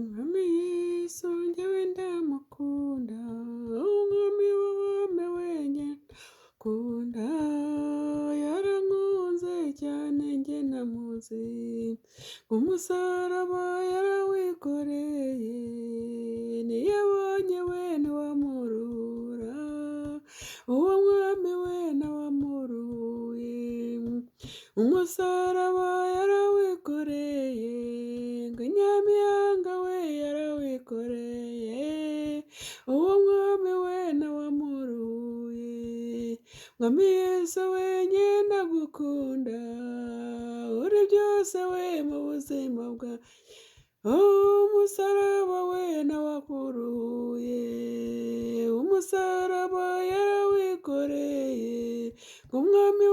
Umwami Yesu njyewe ndamukunda, umwami w'abami wenyine kunda, yarankunze cyane njye namuzi, umusaraba yarawikoreye, ntiyabonye we ntiwamurura, uwo mwami we ntawamuruye, umusaraba yarawikoreye, ngo Nyamihanga we yarawikoreye, uwo mwami we ntawamuruye, mwami Yesu we njye ndagukunda, uri byose we mu buzima bwanjye, umusaraba we ntawakuruye, umusaraba yarawikoreye, ngo umwami